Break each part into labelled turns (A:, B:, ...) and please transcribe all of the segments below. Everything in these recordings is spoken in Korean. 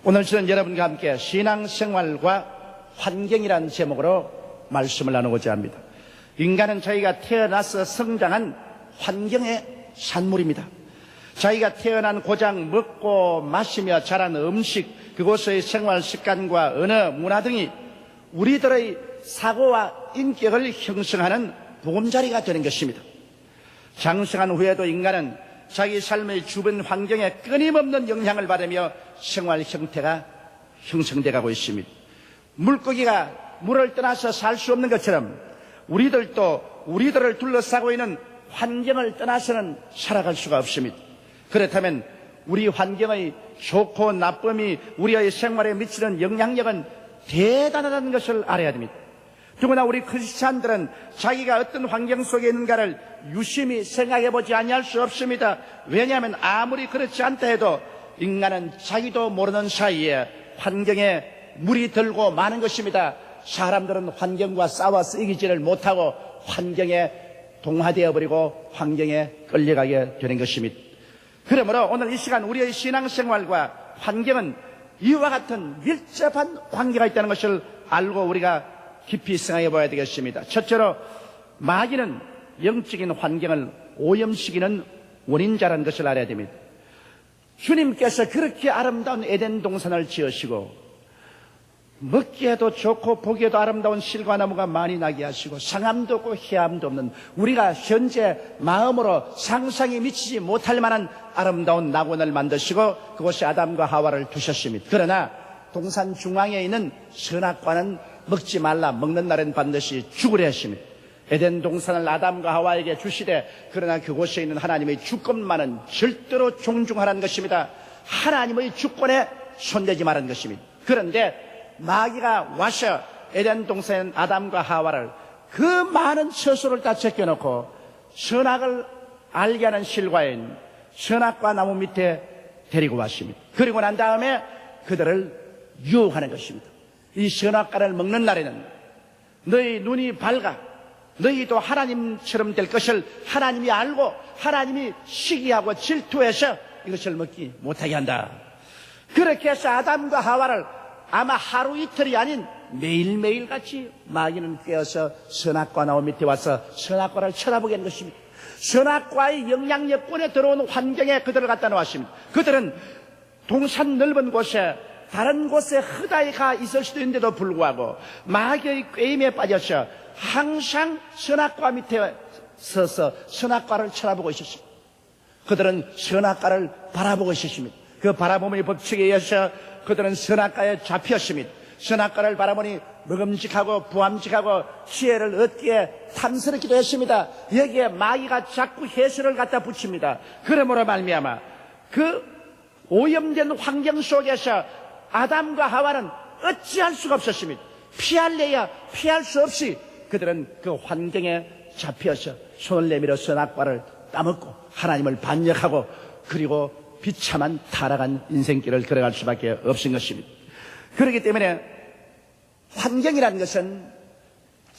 A: 오늘 저는 여러분과 함께 신앙생활과 환경이라는 제목으로 말씀을 나누고자 합니다. 인간은 자기가 태어나서 성장한 환경의 산물입니다. 자기가 태어난 고장 먹고 마시며 자란 음식, 그곳의 생활 습관과 언어, 문화 등이 우리들의 사고와 인격을 형성하는 보금자리가 되는 것입니다. 장성한 후에도 인간은 자기 삶의 주변 환경에 끊임없는 영향을 받으며 생활 형태가 형성돼 가고 있습니다. 물고기가 물을 떠나서 살 수 없는 것처럼 우리들도 우리들을 둘러싸고 있는 환경을 떠나서는 살아갈 수가 없습니다. 그렇다면 우리 환경의 좋고 나쁨이 우리의 생활에 미치는 영향력은 대단하다는 것을 알아야 됩니다. 더구나 우리 크리스찬들은 자기가 어떤 환경 속에 있는가를 유심히 생각해보지 아니할 수 없습니다. 왜냐하면 아무리 그렇지 않다 해도 인간은 자기도 모르는 사이에 환경에 물이 들고 마는 것입니다. 사람들은 환경과 싸워서 이기지를 못하고 환경에 동화되어 버리고 환경에 끌려가게 되는 것입니다. 그러므로 오늘 이 시간 우리의 신앙생활과 환경은 이와 같은 밀접한 관계가 있다는 것을 알고 우리가 깊이 생각해 봐야 되겠습니다. 첫째로 마귀는 영적인 환경을 오염시키는 원인자라는 것을 알아야 됩니다. 주님께서 그렇게 아름다운 에덴 동산을 지으시고 먹기에도 좋고 보기에도 아름다운 실과 나무가 많이 나게 하시고 상함도 없고 해함도 없는 우리가 현재 마음으로 상상이 미치지 못할 만한 아름다운 낙원을 만드시고 그곳에 아담과 하와를 두셨습니다. 그러나 동산 중앙에 있는 선악과는 먹지 말라, 먹는 날엔 반드시 죽으려 하십니다. 에덴 동산을 아담과 하와에게 주시되 그러나 그곳에 있는 하나님의 주권만은 절대로 존중하라는 것입니다. 하나님의 주권에 손대지 말라는 것입니다. 그런데 마귀가 와서 에덴 동산 아담과 하와를 그 많은 처소를 다 제껴놓고 선악을 알게 하는 실과인 선악과 나무 밑에 데리고 왔습니다. 그리고 난 다음에 그들을 유혹하는 것입니다. 이 선악과를 먹는 날에는 너희 눈이 밝아 너희도 하나님처럼 될 것을 하나님이 알고 하나님이 시기하고 질투해서 이것을 먹지 못하게 한다. 그렇게 해서 아담과 하와를 아마 하루 이틀이 아닌 매일매일 같이 마귀는 깨어서 선악과 나무 밑에 와서 선악과를 쳐다보게 하는 것입니다. 선악과의 영향력권에 들어온 환경에 그들을 갖다 놓았습니다. 그들은 동산 넓은 곳에 다른 곳에 흩어져 가 있을 수도 있는데도 불구하고 마귀의 꾀임에 빠져서 항상 선악과 밑에 서서 선악과를 쳐다보고 있었습니다. 그들은 선악과를 바라보고 있었습니다. 그 바라보는 법칙에 의해서 그들은 선악과에 잡혔습니다. 선악과를 바라보니 먹음직하고 부함직하고 지혜를 얻기에 탐스럽기도 했습니다. 여기에 마귀가 자꾸 해설을 갖다 붙입니다. 그러므로 말미암아 그 오염된 환경 속에서 아담과 하와는 어찌할 수가 없었습니다. 피할래야 피할 수 없이 그들은 그 환경에 잡혀서 손을 내밀어 선악과를 따먹고 하나님을 반역하고 그리고 비참한 타락한 인생길을 걸어갈 수밖에 없은 것입니다. 그렇기 때문에 환경이라는 것은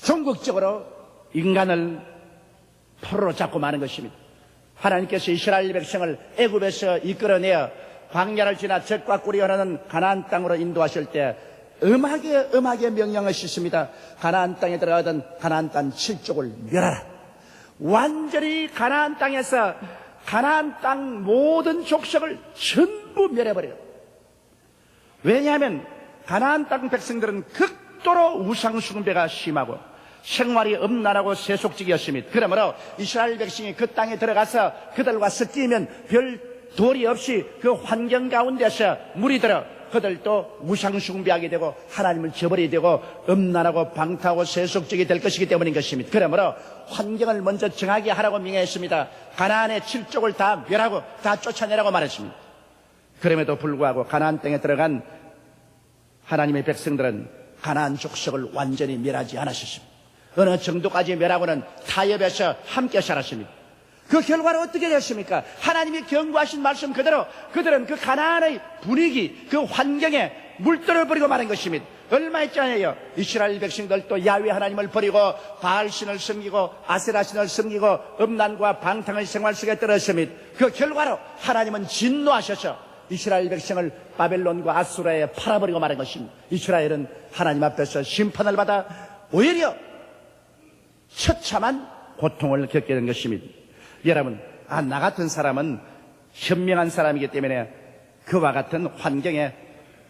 A: 전국적으로 인간을 포로로 잡고 마는 것입니다. 하나님께서 이스라엘 백성을 애굽에서 이끌어내어 광야를 지나 젖과 꿀이 흐르는 가나안 땅으로 인도하실 때 음하게 명령하셨습니다. 가나안 땅에 들어가던 가나안 땅 7족을 멸하라. 완전히 가나안 땅에서 가나안 땅 모든 족속을 전부 멸해버려요. 왜냐하면 가나안 땅 백성들은 극도로 우상 숭배가 심하고 생활이 음란하고 세속적이었습니다. 그러므로 이스라엘 백성이 그 땅에 들어가서 그들과 섞이면 별 도리 없이 그 환경 가운데서 물이 들어 그들도 우상 숭배하게 되고 하나님을 저버리게 되고 음란하고 방탕하고 세속적이 될 것이기 때문인 것입니다. 그러므로 환경을 먼저 정하게 하라고 명했습니다. 가나안의 7족을 다 멸하고 다 쫓아내라고 말했습니다. 그럼에도 불구하고 가나안 땅에 들어간 하나님의 백성들은 가나안 족속을 완전히 멸하지 않으셨습니다. 어느 정도까지 멸하고는 타협해서 함께 살았습니다. 그 결과는 어떻게 됐습니까? 하나님이 경고하신 말씀 그대로 그들은 그 가나안의 분위기, 그 환경에 물들어 버리고 마는 것입니다. 얼마 있잖아요. 이스라엘 백성들도 야훼 하나님을 버리고 바알신을 섬기고 아세라신을 섬기고 음란과 방탕의 생활 속에 떨어졌습니다. 그 결과로 하나님은 진노하셔서 이스라엘 백성을 바벨론과 아수라에 팔아버리고 말한 것입니다. 이스라엘은 하나님 앞에서 심판을 받아 오히려 처참한 고통을 겪게 된 것입니다. 여러분, 나 같은 사람은 현명한 사람이기 때문에 그와 같은 환경에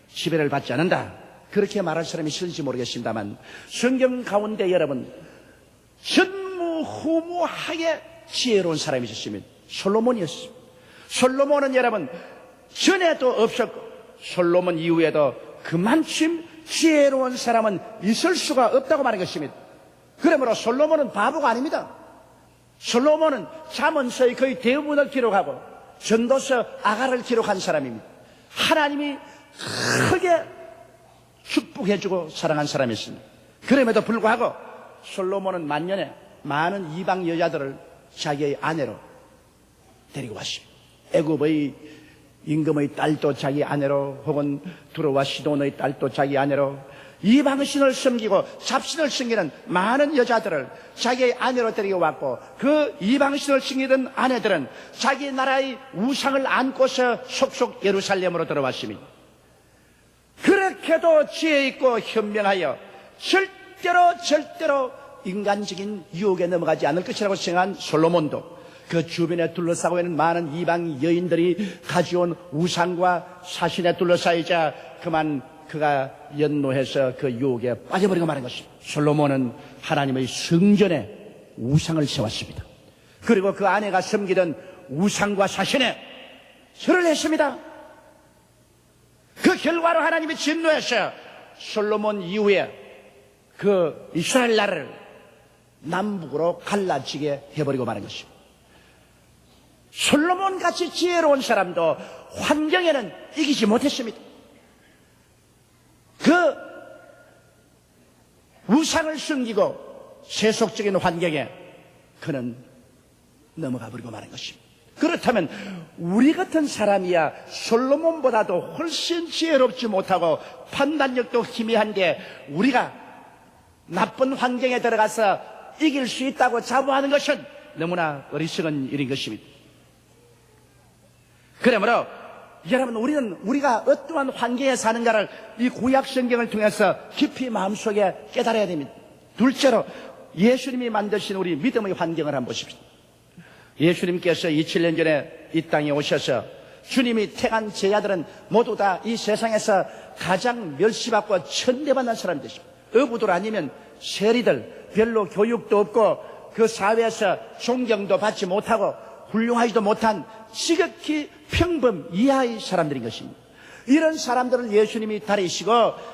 A: 지배를 받지 않는다, 그렇게 말할 사람이 있을지 모르겠습니다만, 성경 가운데 여러분 전무후무하게 지혜로운 사람이 있었습니다. 솔로몬이었습니다. 솔로몬은 여러분 전에도 없었고 솔로몬 이후에도 그만큼 지혜로운 사람은 있을 수가 없다고 말한 것입니다. 그러므로 솔로몬은 바보가 아닙니다. 솔로몬은 잠언서의 거의 대부분을 기록하고 전도서 아가를 기록한 사람입니다. 하나님이 크게 축복해주고 사랑한 사람이었습니다. 그럼에도 불구하고 솔로몬은 만년에 많은 이방 여자들을 자기의 아내로 데리고 왔습니다. 애굽의 임금의 딸도 자기 아내로, 혹은 두로와 시돈의 딸도 자기 아내로, 이방신을 섬기고 잡신을 섬기는 많은 여자들을 자기의 아내로 데리고 왔고, 그 이방신을 섬기던 아내들은 자기 나라의 우상을 안고서 속속 예루살렘으로 들어왔습니다. 그렇게도 지혜 있고 현명하여 절대로 인간적인 유혹에 넘어가지 않을 것이라고 생각한 솔로몬도 그 주변에 둘러싸고 있는 많은 이방 여인들이 가져온 우상과 사신에 둘러싸이자 그만 그가 연노해서 그 유혹에 빠져버리고 마는 것입니다. 솔로몬은 하나님의 성전에 우상을 세웠습니다. 그리고 그 아내가 섬기던 우상과 사신에 절을 했습니다. 그 결과로 하나님이 진노해서 솔로몬 이후에 그 이스라엘 나라를 남북으로 갈라지게 해버리고 마는 것입니다. 솔로몬 같이 지혜로운 사람도 환경에는 이기지 못했습니다. 그 우상을 숨기고 세속적인 환경에 그는 넘어가 버리고 마는 것입니다. 그렇다면 우리 같은 사람이야 솔로몬보다도 훨씬 지혜롭지 못하고 판단력도 희미한데 우리가 나쁜 환경에 들어가서 이길 수 있다고 자부하는 것은 너무나 어리석은 일인 것입니다. 그러므로 여러분, 우리가 어떠한 환경에 사는가를 이 구약 성경을 통해서 깊이 마음속에 깨달아야 됩니다. 둘째로 예수님이 만드신 우리 믿음의 환경을 한번 보십시오. 예수님께서 2000년 전에 이 땅에 오셔서 주님이 택한 제자들은 모두 다 이 세상에서 가장 멸시받고 천대받는 사람이 되십니다. 어부들 아니면 세리들, 별로 교육도 없고 그 사회에서 존경도 받지 못하고 훌륭하지도 못한 지극히 평범 이하의 사람들인 것입니다. 이런 사람들을 예수님이 다리시고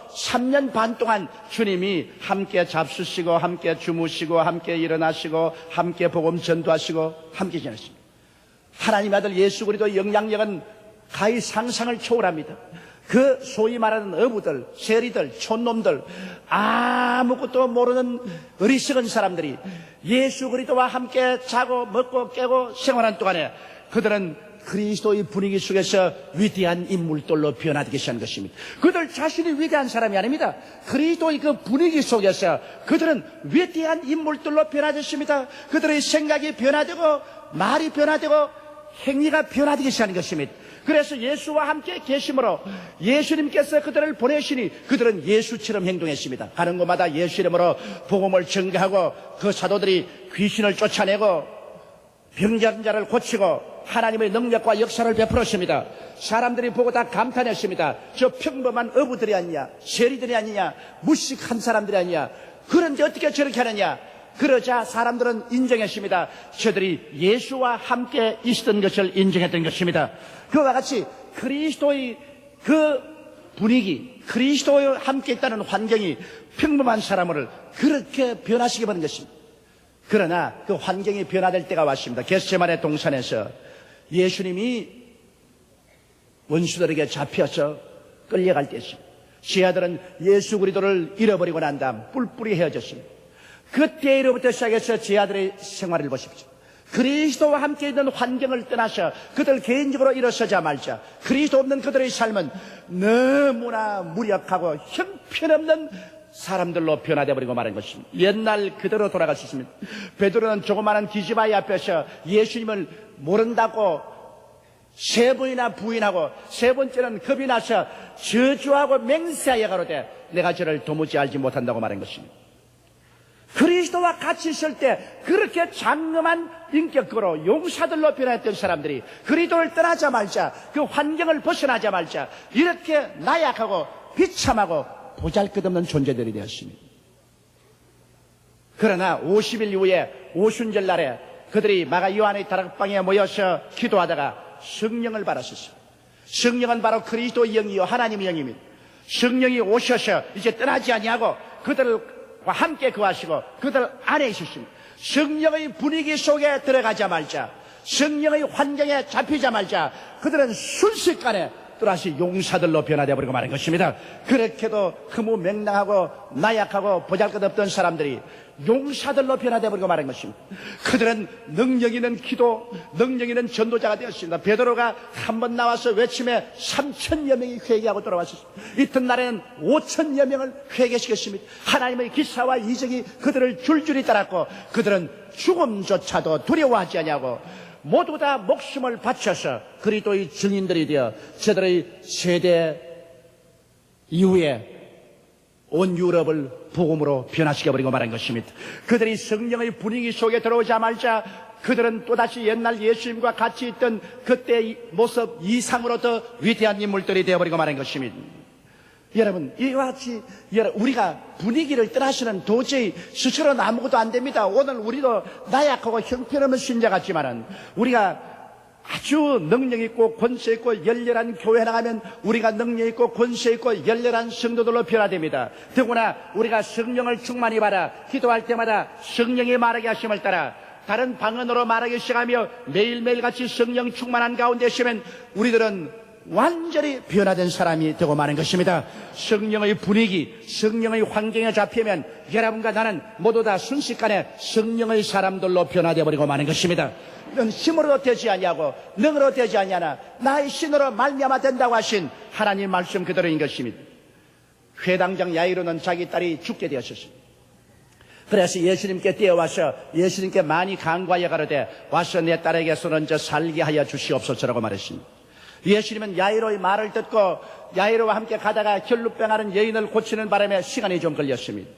A: 3년 반 동안 주님이 함께 잡수시고 함께 주무시고 함께 일어나시고 함께 복음 전도하시고 함께 지내십니다. 하나님 아들 예수 그리스도의 영향력은 가히 상상을 초월합니다. 그 소위 말하는 어부들, 세리들, 촌놈들, 아무것도 모르는 어리석은 사람들이 예수 그리스도와 함께 자고 먹고 깨고 생활한 동안에 그들은 그리스도의 분위기 속에서 위대한 인물들로 변화되기 시작한 것입니다. 그들 자신이 위대한 사람이 아닙니다. 그리스도의 그 분위기 속에서 그들은 위대한 인물들로 변화됐습니다. 그들의 생각이 변화되고 말이 변화되고 행위가 변화되기 시작한 것입니다. 그래서 예수와 함께 계심으로 예수님께서 그들을 보내시니 그들은 예수처럼 행동했습니다. 가는 곳마다 예수 이름으로 복음을 전가하고 그 사도들이 귀신을 쫓아내고 병자는 자를 고치고 하나님의 능력과 역사를 베풀었습니다. 사람들이 보고 다 감탄했습니다. 저 평범한 어부들이 아니냐, 세리들이 아니냐, 무식한 사람들이 아니냐, 그런데 어떻게 저렇게 하느냐. 그러자 사람들은 인정했습니다. 저들이 예수와 함께 있었던 것을 인정했던 것입니다. 그와 같이 그리스도의 그 분위기, 그리스도와 함께 있다는 환경이 평범한 사람을 그렇게 변화시켜 버린 것입니다. 그러나 그 환경이 변화될 때가 왔습니다. 겟세마네 동산에서 예수님이 원수들에게 잡혀서 끌려갈 때였습니다. 제자들은 예수 그리스도를 잃어버리고 난 다음 뿔뿔이 헤어졌습니다. 그때로부터 시작해서 제자들의 생활을 보십시오. 그리스도와 함께 있는 환경을 떠나서 그들 개인적으로 일어서자 말자 그리스도 없는 그들의 삶은 너무나 무력하고 형편없는 사람들로 변화되어 버리고 말한 것입니다. 옛날 그대로 돌아갈 수 있습니다. 베드로는 조그마한 기지바위 앞에서 예수님을 모른다고 세 번이나 부인하고 세 번째는 겁이 나서 저주하고 맹세하여 가로되 내가 저를 도무지 알지 못한다고 말한 것입니다. 그리스도와 같이 있을 때 그렇게 장엄한 인격으로 용사들로 변했던 사람들이 그리스도를 떠나자마자 그 환경을 벗어나자마자 이렇게 나약하고 비참하고 보잘것없는 존재들이 되었습니다. 그러나 50일 이후에 오순절 날에 그들이 마가 요한의 다락방에 모여서 기도하다가 성령을 받았었습니다. 성령은 바로 그리스도의 영이요 하나님의 영입니다. 성령이 오셔서 이제 떠나지 아니하고 그들과 함께 거하시고 그들 안에 있으십니다. 성령의 분위기 속에 들어가자마자 성령의 환경에 잡히자마자 그들은 순식간에 또다시 용사들로 변화되어 버리고 마는 것입니다. 그렇게도 허무맹랑하고 나약하고 보잘것없던 사람들이 용사들로 변화되어 버리고 마는 것입니다. 그들은 능력 있는 기도, 능력 있는 전도자가 되었습니다. 베드로가 한 번 나와서 외침에 3,000여 명이 회개하고 돌아왔습니다. 이튿날에는 5,000여 명을 회개시켰습니다. 하나님의 기사와 이적이 그들을 줄줄이 따랐고 그들은 죽음조차도 두려워하지 아니하고 모두 다 목숨을 바쳐서 그리스도의 증인들이 되어 저들의 세대 이후에 온 유럽을 복음으로 변화시켜버리고 말한 것입니다. 그들이 성령의 분위기 속에 들어오자마자 그들은 또다시 옛날 예수님과 같이 있던 그때의 모습 이상으로 더 위대한 인물들이 되어버리고 말한 것입니다. 여러분, 이와 같이 우리가 분위기를 떠나서는 도저히 스스로는 아무것도 안 됩니다. 오늘 우리도 나약하고 형편없는 신자 같지만은 우리가 아주 능력 있고 권세 있고 열렬한 교회 나가면 우리가 능력 있고 권세 있고 열렬한 성도들로 변화됩니다. 더구나 우리가 성령을 충만히 받아 기도할 때마다 성령이 말하게 하심을 따라 다른 방언으로 말하기 시작하며 매일매일 같이 성령 충만한 가운데 있으면 우리들은 완전히 변화된 사람이 되고 마는 것입니다. 성령의 분위기, 성령의 환경에 잡히면 여러분과 나는 모두 다 순식간에 성령의 사람들로 변화되어 버리고 마는 것입니다. 넌 힘으로 되지 아니하고 능으로 되지 아니하나 나의 신으로 말미암아 된다고 하신 하나님 말씀 그대로인 것입니다. 회당장 야이로는 자기 딸이 죽게 되었습니다. 그래서 예수님께 뛰어와서 예수님께 많이 간구하여 가로되 와서 내 딸에게서는 저 살게 하여 주시옵소서라고 말했습니다. 예수님은 야이로의 말을 듣고 야이로와 함께 가다가 혈루병하는 여인을 고치는 바람에 시간이 좀 걸렸습니다.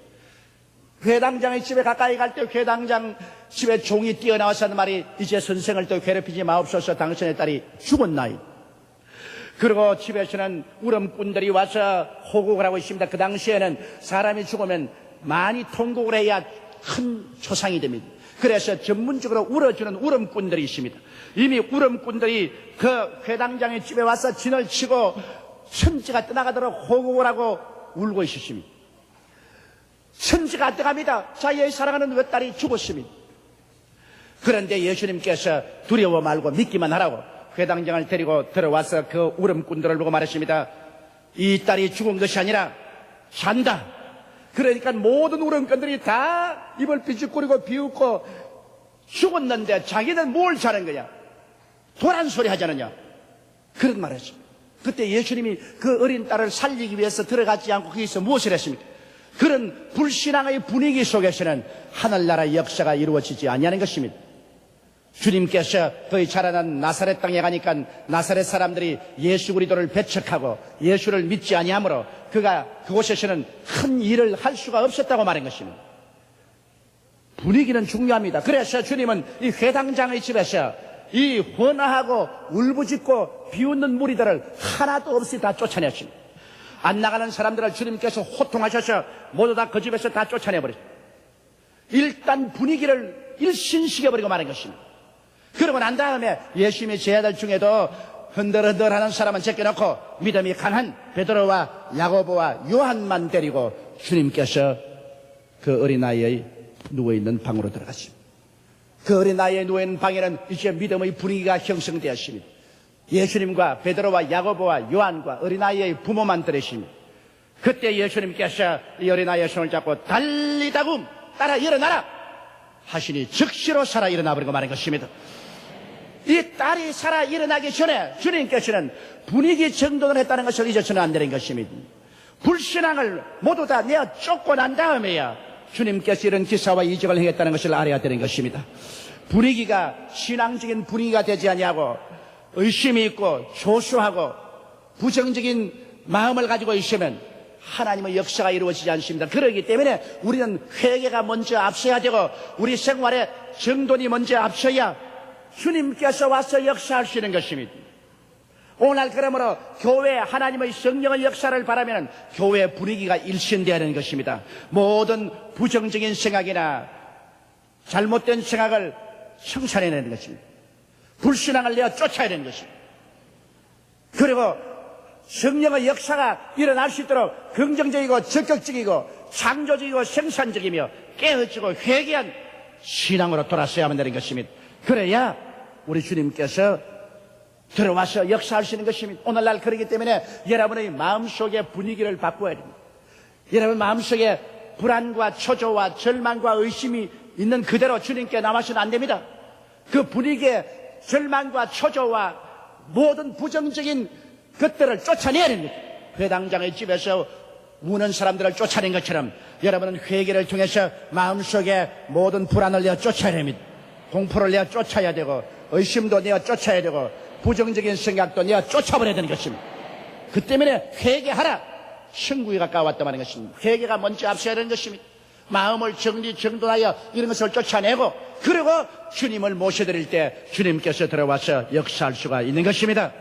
A: 회당장의 집에 가까이 갈 때 회당장 집에 종이 뛰어나와서 하는 말이 이제 선생을 또 괴롭히지 마옵소서 당신의 딸이 죽었나이. 그리고 집에서는 울음꾼들이 와서 호곡을 하고 있습니다. 그 당시에는 사람이 죽으면 많이 통곡을 해야 큰 초상이 됩니다. 그래서 전문적으로 울어주는 울음꾼들이 있습니다. 이미 울음꾼들이 그 회당장의 집에 와서 진을 치고 천지가 떠나가도록 호곡을 하고 울고 있었습니다. 천지가 떠갑니다. 자기의 사랑하는 외딸이 죽었습니다. 그런데 예수님께서 두려워 말고 믿기만 하라고 회당장을 데리고 들어와서 그 울음꾼들을 보고 말했습니다. 이 딸이 죽은 것이 아니라 산다. 그러니까 모든 울음꾼들이 다 입을 비죽거리고 비웃고 죽었는데 자기는 뭘 잘한 거냐? 도란 소리 하자느냐? 그런 말을 했습니다. 그때 예수님이 그 어린 딸을 살리기 위해서 들어가지 않고 거기서 무엇을 했습니까? 그런 불신앙의 분위기 속에서는 하늘나라의 역사가 이루어지지 아니하는 것입니다. 주님께서 거의 자라난 나사렛 땅에 가니까 나사렛 사람들이 예수 그리스도를 배척하고 예수를 믿지 아니하므로 그가 그곳에서는 큰 일을 할 수가 없었다고 말한 것입니다. 분위기는 중요합니다. 그래서 주님은 이 회당장의 집에서 이 헌화하고 울부짖고 비웃는 무리들을 하나도 없이 다 쫓아냈습니다. 안 나가는 사람들을 주님께서 호통하셔서 모두 다 그 집에서 다 쫓아내버렸습니다. 일단 분위기를 일신시켜버리고 말한 것입니다. 그러고 난 다음에 예수님의 제자들 중에도 흔들흔들하는 사람은 제껴놓고 믿음이 강한 베드로와 야고보와 요한만 데리고 주님께서 그 어린아이의 누워있는 방으로 들어갔습니다. 그 어린아이의 누워있는 방에는 이제 믿음의 분위기가 형성되었습니다. 예수님과 베드로와 야고보와 요한과 어린아이의 부모만 들으십니다. 그때 예수님께서 이 어린아이의 손을 잡고 달리다굼 따라 일어나라 하시니 즉시로 살아 일어나 버리고 말한 것입니다. 이 딸이 살아 일어나기 전에 주님께서는 분위기 정돈을 했다는 것을 잊어서는 안 되는 것입니다. 불신앙을 모두 다 내어 쫓고 난 다음에야 주님께서 이런 기사와 이적을 행했다는 것을 알아야 되는 것입니다. 분위기가 신앙적인 분위기가 되지 아니하고 의심이 있고 조수하고 부정적인 마음을 가지고 있으면 하나님의 역사가 이루어지지 않습니다. 그렇기 때문에 우리는 회개가 먼저 앞서야 되고 우리 생활에 정돈이 먼저 앞서야 주님께서 와서 역사하시는 것입니다. 오늘 그러므로 교회 하나님의 성령의 역사를 바라면 교회 분위기가 일신되어야 하는 것입니다. 모든 부정적인 생각이나 잘못된 생각을 청산해내는 것입니다. 불신앙을 내어 쫓아야 되는 것입니다. 그리고 성령의 역사가 일어날 수 있도록 긍정적이고 적극적이고 창조적이고 생산적이며 깨어지고 회개한 신앙으로 돌아서야만 되는 것입니다. 그래야 우리 주님께서 들어와서 역사하시는 것입니다. 오늘날 그렇기 때문에 여러분의 마음속의 분위기를 바꿔야 됩니다. 여러분 마음속에 불안과 초조와 절망과 의심이 있는 그대로 주님께 남아서는 안 됩니다. 그 분위기에 절망과 초조와 모든 부정적인 것들을 쫓아내야 됩니다. 회당장의 집에서 우는 사람들을 쫓아낸 것처럼 여러분은 회개를 통해서 마음속에 모든 불안을 내어 쫓아야 됩니다. 공포를 내어 쫓아야 되고 의심도 내어 쫓아야 되고 부정적인 생각도 내어 쫓아버려야 되는 것입니다. 그 때문에 회개하라. 천국이 가까웠다는 말인 것입니다. 회개가 먼저 앞서야 되는 것입니다. 마음을 정돈하여 이런 것을 쫓아내고 그리고 주님을 모셔드릴 때 주님께서 들어와서 역사할 수가 있는 것입니다.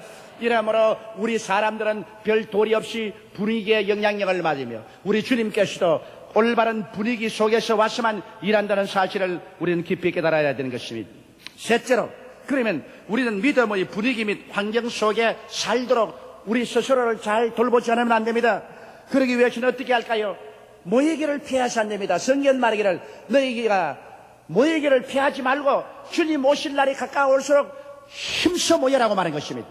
A: 이러므로 우리 사람들은 별 도리 없이 분위기의 영향력을 받으며 우리 주님께서도 올바른 분위기 속에서 와서만 일한다는 사실을 우리는 깊이 깨달아야 되는 것입니다. 셋째로, 그러면 우리는 믿음의 분위기 및 환경 속에 살도록 우리 스스로를 잘 돌보지 않으면 안 됩니다. 그러기 위해서는 어떻게 할까요? 모이기를 피하지 안 됩니다. 성경 말하기를 너희가 모이기를 피하지 말고 주님 오실 날이 가까울수록 힘써 모여라고 말한 것입니다.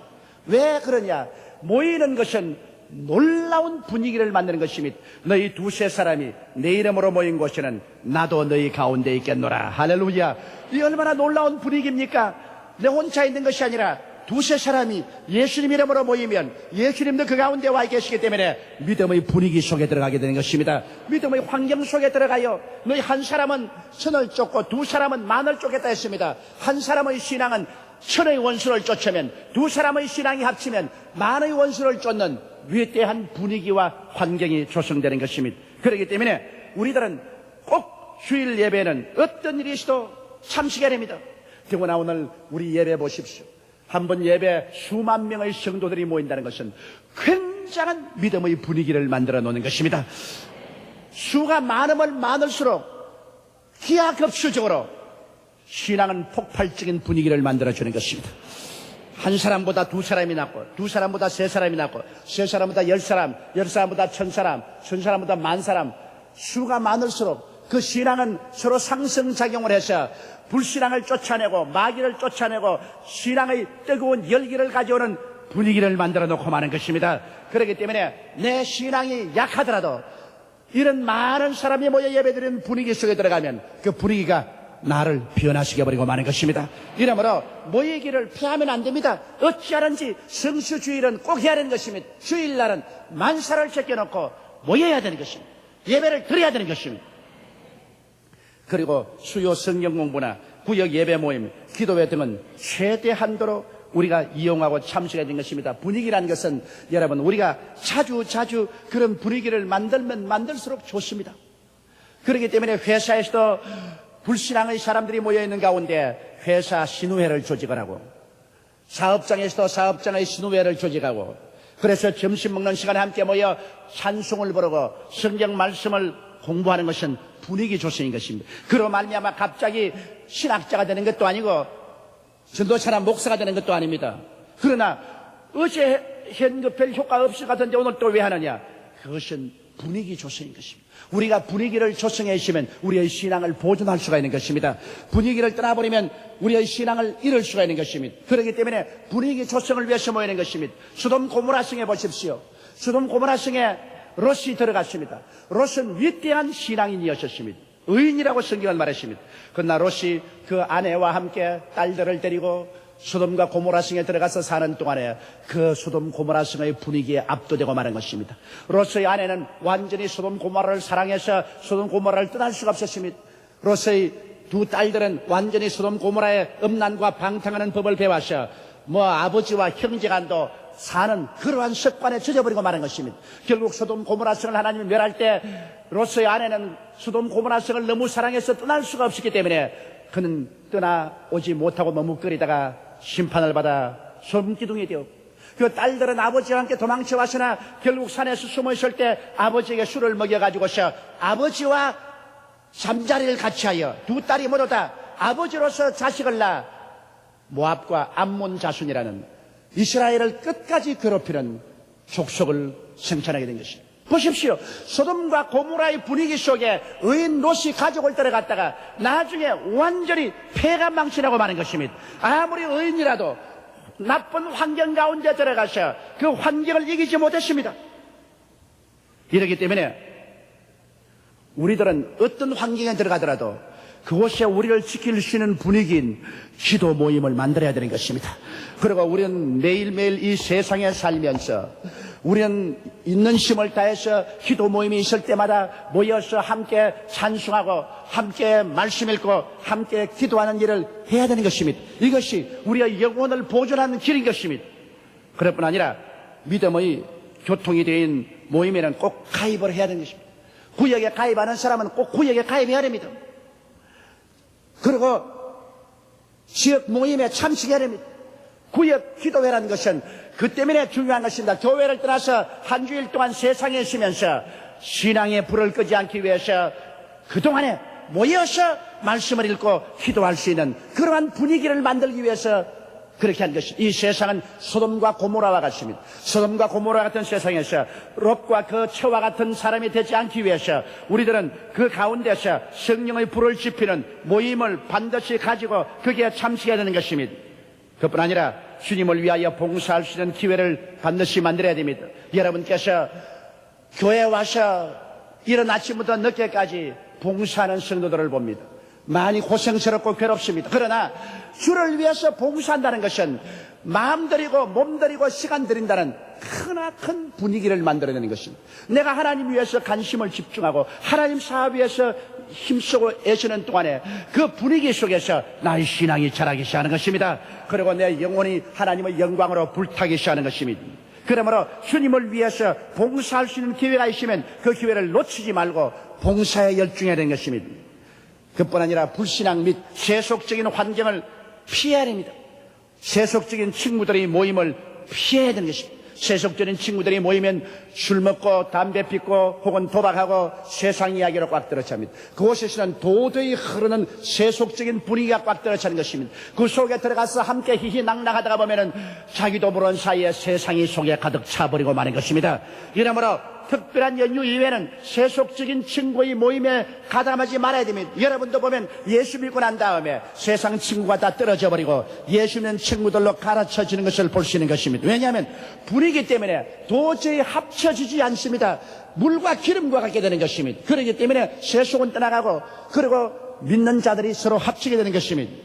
A: 왜 그러냐? 모이는 것은 놀라운 분위기를 만드는 것입니다. 너희 두세 사람이 내 이름으로 모인 곳에는 나도 너희 가운데 있겠노라. 할렐루야. 이 얼마나 놀라운 분위기입니까? 내 혼자 있는 것이 아니라 두세 사람이 예수님 이름으로 모이면 예수님도 그 가운데 와 계시기 때문에 믿음의 분위기 속에 들어가게 되는 것입니다. 믿음의 환경 속에 들어가요. 너희 한 사람은 천을 쫓고 두 사람은 만을 쫓겠다 했습니다. 한 사람의 신앙은 천의 원수를 쫓으면 두 사람의 신앙이 합치면 만의 원수를 쫓는 위대한 분위기와 환경이 조성되는 것입니다. 그렇기 때문에 우리들은 꼭 주일 예배는 어떤 일이 있어도 참석해야 됩니다. 더구나 오늘 우리 예배 보십시오. 한번 예배 수만 명의 성도들이 모인다는 것은 굉장한 믿음의 분위기를 만들어 놓는 것입니다. 수가 많으면 많을수록 기하급수적으로 신앙은 폭발적인 분위기를 만들어주는 것입니다. 한 사람보다 두 사람이 낫고 두 사람보다 세 사람이 낫고 세 사람보다 10사람, 10사람보다 1000사람, 1000사람보다 10,000사람, 수가 많을수록 그 신앙은 서로 상승작용을 해서 불신앙을 쫓아내고 마귀를 쫓아내고 신앙의 뜨거운 열기를 가져오는 분위기를 만들어 놓고 마는 것입니다. 그렇기 때문에 내 신앙이 약하더라도 이런 많은 사람이 모여 예배드리는 분위기 속에 들어가면 그 분위기가 나를 변화시켜 버리고 마는 것입니다. 이러므로 모이기를 피하면 안 됩니다. 어찌하든지 성수주일은 꼭 해야 되는 것입니다. 주일날은 만사를 제껴놓고 모여야 되는 것입니다. 예배를 드려야 되는 것입니다. 그리고 수요 성경 공부나 구역 예배 모임, 기도회 등은 최대한도로 우리가 이용하고 참석해야 되는 것입니다. 분위기라는 것은 여러분 우리가 자주 그런 분위기를 만들면 만들수록 좋습니다. 그렇기 때문에 회사에서도 불신앙의 사람들이 모여있는 가운데 회사 신우회를 조직하라고, 사업장에서도 사업장의 신우회를 조직하고, 그래서 점심 먹는 시간에 함께 모여 찬송을 부르고 성경 말씀을 공부하는 것은 분위기 조성인 것입니다. 그로 말미암아 갑자기 신학자가 되는 것도 아니고 전도사나 목사가 되는 것도 아닙니다. 그러나 어제 현급별 효과 없을 것 같은데 오늘 또 왜 하느냐? 그것은 분위기 조성인 것입니다. 우리가 분위기를 조성해 있으면 우리의 신앙을 보존할 수가 있는 것입니다. 분위기를 떠나버리면 우리의 신앙을 잃을 수가 있는 것입니다. 그렇기 때문에 분위기 조성을 위해서 모이는 것입니다. 소돔 고모라 성에 보십시오. 소돔 고모라 성에 롯이 들어갔습니다. 롯은 위대한 신앙인이었습니다. 의인이라고 성경은 말했습니다. 그러나 롯이 그 아내와 함께 딸들을 데리고 소돔과 고모라 성에 들어가서 사는 동안에 그 소돔 고모라 성의 분위기에 압도되고 마는 것입니다. 롯의 아내는 완전히 소돔 고모라를 사랑해서 소돔 고모라를 떠날 수가 없었습니다. 롯의 두 딸들은 완전히 소돔 고모라의 음란과 방탕하는 법을 배워서 뭐 아버지와 형제간도 사는 그러한 습관에 젖어버리고 마는 것입니다. 결국 소돔 고모라 성을 하나님이 멸할 때 롯의 아내는 소돔 고모라 성을 너무 사랑해서 떠날 수가 없었기 때문에 그는 떠나오지 못하고 머뭇거리다가 심판을 받아 소돔기둥이 되었고, 그 딸들은 아버지와 함께 도망쳐 왔으나 결국 산에서 숨어 있을 때 아버지에게 술을 먹여가지고서 아버지와 잠자리를 같이 하여 두 딸이 모두 다 아버지로서 자식을 낳아 모압과 암몬 자손이라는 이스라엘을 끝까지 괴롭히는 족속을 생산하게 된 것입니다. 보십시오. 소돔과 고모라의 분위기 속에 의인 롯이 가족을 따라갔다가 나중에 완전히 폐가 망신하고 마는 것입니다. 아무리 의인이라도 나쁜 환경 가운데 들어가서 그 환경을 이기지 못했습니다. 이렇기 때문에 우리들은 어떤 환경에 들어가더라도 그곳에 우리를 지킬 수 있는 분위기인 기도 모임을 만들어야 되는 것입니다. 그리고 우리는 매일매일 이 세상에 살면서 우리는 있는 힘을 다해서 기도 모임이 있을 때마다 모여서 함께 찬송하고 함께 말씀 읽고 함께 기도하는 일을 해야 되는 것입니다. 이것이 우리의 영혼을 보존하는 길인 것입니다. 그럴 뿐 아니라 믿음의 교통이 된 모임에는 꼭 가입을 해야 되는 것입니다. 구역에 가입하는 사람은 꼭 구역에 가입해야 됩니다. 그리고 지역 모임에 참석해야 됩니다. 구역 기도회라는 것은 그 때문에 중요한 것입니다. 교회를 떠나서 한 주일 동안 세상에 있으면서 신앙의 불을 끄지 않기 위해서 그동안에 모여서 말씀을 읽고 기도할 수 있는 그러한 분위기를 만들기 위해서 그렇게 한 것입니다. 이 세상은 소돔과 고모라와 같습니다. 소돔과 고모라 같은 세상에서 롯과 그 처와 같은 사람이 되지 않기 위해서 우리들은 그 가운데서 성령의 불을 지피는 모임을 반드시 가지고 거기에 참석해야 되는 것입니다. 그뿐 아니라 주님을 위하여 봉사할 수 있는 기회를 반드시 만들어야 됩니다. 여러분께서 교회에 와서 이른 아침부터 늦게까지 봉사하는 성도들을 봅니다. 많이 고생스럽고 괴롭습니다. 그러나 주를 위해서 봉사한다는 것은 마음 들이고 몸 들이고 시간 들인다는 크나큰 분위기를 만들어내는 것입니다. 내가 하나님 위해서 관심을 집중하고 하나님 사업 위해서 힘쓰고 애쓰는 동안에 그 분위기 속에서 나의 신앙이 자라기 시작하는 것입니다. 그리고 내 영혼이 하나님의 영광으로 불타기 시작하는 것입니다. 그러므로 주님을 위해서 봉사할 수 있는 기회가 있으면 그 기회를 놓치지 말고 봉사에 열중해야 되는 것입니다. 그뿐 아니라 불신앙 및 세속적인 환경을 피해야 됩니다. 세속적인 친구들의 모임을 피해야 되는 것입니다. 세속적인 친구들이 모이면 술 먹고 담배 피고 혹은 도박하고 세상 이야기로 꽉 들어찹니다. 그곳에서는 도저히 흐르는 세속적인 분위기가 꽉 들어차는 것입니다. 그 속에 들어가서 함께 희희낙낙하다가 보면은 자기도 모르는 사이에 세상이 속에 가득 차버리고 마는 것입니다. 이러므로 특별한 연휴 이외에는 세속적인 친구의 모임에 가담하지 말아야 됩니다. 여러분도 보면 예수 믿고 난 다음에 세상 친구가 다 떨어져 버리고 예수 믿는 친구들로 갈아쳐지는 것을 볼 수 있는 것입니다. 왜냐하면 분위기 때문에 도저히 합쳐지지 않습니다. 물과 기름과 같게 되는 것입니다. 그렇기 때문에 세속은 떠나가고 그리고 믿는 자들이 서로 합치게 되는 것입니다.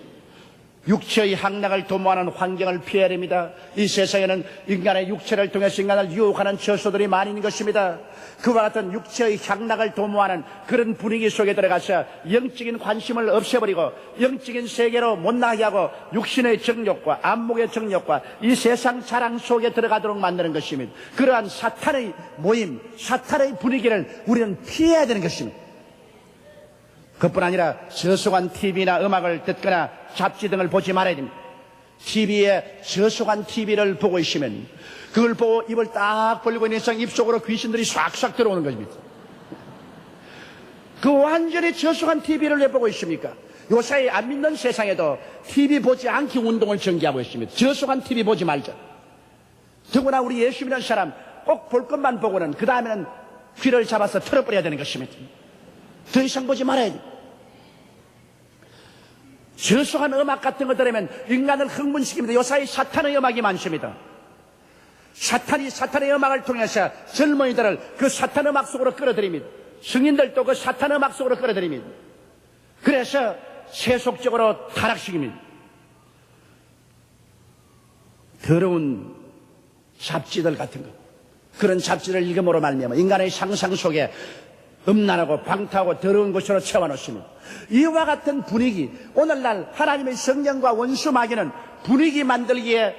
A: 육체의 향락을 도모하는 환경을 피해야 됩니다. 이 세상에는 인간의 육체를 통해서 인간을 유혹하는 저소들이 많이 있는 것입니다. 그와 같은 육체의 향락을 도모하는 그런 분위기 속에 들어가서 영적인 관심을 없애버리고 영적인 세계로 못 나가게 하고 육신의 정욕과 안목의 정욕과 이 세상 자랑 속에 들어가도록 만드는 것입니다. 그러한 사탄의 모임, 사탄의 분위기를 우리는 피해야 되는 것입니다. 그뿐 아니라 저속한 TV나 음악을 듣거나 잡지 등을 보지 말아야 됩니다. TV에 저속한 TV를 보고 있으면 그걸 보고 입을 딱 벌리고 있는 이상 입속으로 귀신들이 싹싹 들어오는 것입니다. 그 완전히 저속한 TV를 왜 보고 있습니까? 요사이 안 믿는 세상에도 TV 보지 않기 운동을 전개하고 있습니다. 저속한 TV 보지 말자. 더구나 우리 예수 믿는 사람 꼭 볼 것만 보고는 그 다음에는 귀를 잡아서 털어버려야 되는 것입니다. 더 이상 보지 말아야 돼. 저속한 음악 같은 거 들으면 인간을 흥분시킵니다. 요사이 사탄의 음악이 많습니다. 사탄이 사탄의 음악을 통해서 젊은이들을 그 사탄 음악 속으로 끌어들입니다. 성인들도 그 사탄 음악 속으로 끌어들입니다. 그래서 세속적으로 타락시킵니다. 더러운 잡지들 같은 것, 그런 잡지를 읽음으로 말미암아 인간의 상상 속에 음란하고 방탕하고 더러운 곳으로 채워놓습니다. 이와 같은 분위기, 오늘날 하나님의 성령과 원수 마귀는 분위기 만들기에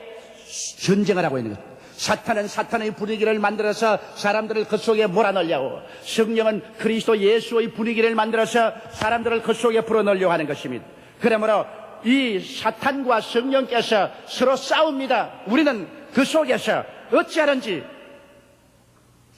A: 전쟁을 하고 있는 것. 사탄은 사탄의 분위기를 만들어서 사람들을 그 속에 몰아넣으려고, 성령은 그리스도 예수의 분위기를 만들어서 사람들을 그 속에 불어넣으려고 하는 것입니다. 그러므로 이 사탄과 성령께서 서로 싸웁니다. 우리는 그 속에서 어찌하든지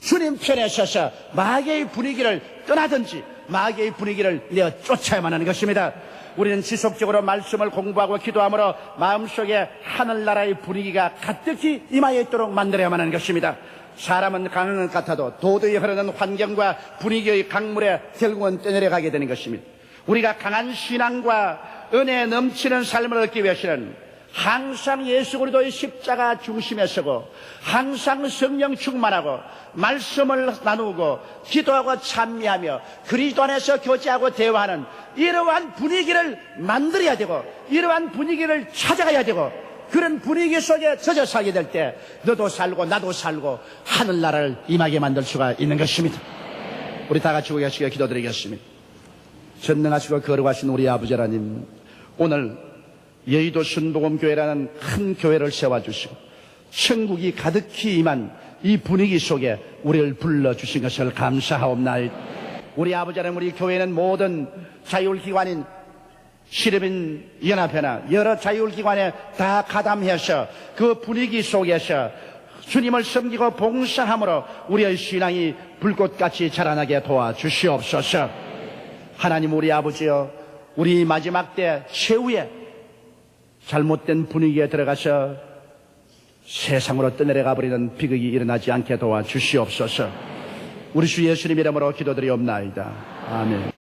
A: 주님 편에 서서 마귀의 분위기를 떠나든지 마귀의 분위기를 내어 쫓아야만 하는 것입니다. 우리는 지속적으로 말씀을 공부하고 기도함으로 마음속에 하늘나라의 분위기가 가득히 임하여 있도록 만들어야만 하는 것입니다. 사람은 강한 것 같아도 도저히 흐르는 환경과 분위기의 강물에 결국은 떠내려가게 되는 것입니다. 우리가 강한 신앙과 은혜 넘치는 삶을 얻기 위해서는 항상 예수 그리스도의 십자가 중심에 서고 항상 성령 충만하고 말씀을 나누고 기도하고 찬미하며 그리스도 안에서 교제하고 대화하는 이러한 분위기를 만들어야 되고 이러한 분위기를 찾아가야 되고, 그런 분위기 속에 젖어 살게 될 때 너도 살고 나도 살고 하늘나라를 임하게 만들 수가 있는 것입니다. 우리 다 같이 고개시켜 기도드리겠습니다. 전능하시고 거룩하신 우리 아버지 하나님, 오늘 여의도 순복음교회라는 큰 교회를 세워주시고 천국이 가득히 임한 이 분위기 속에 우리를 불러주신 것을 감사하옵나이다. 우리 아버지 하나님, 우리 교회는 모든 자율기관인 시립인 연합회나 여러 자율기관에 다 가담해서 그 분위기 속에서 주님을 섬기고 봉사함으로 우리의 신앙이 불꽃같이 자라나게 도와주시옵소서. 하나님 우리 아버지여, 우리 마지막 때 최후에 잘못된 분위기에 들어가서 세상으로 떠내려가 버리는 비극이 일어나지 않게 도와주시옵소서. 우리 주 예수님 이름으로 기도드리옵나이다. 아멘.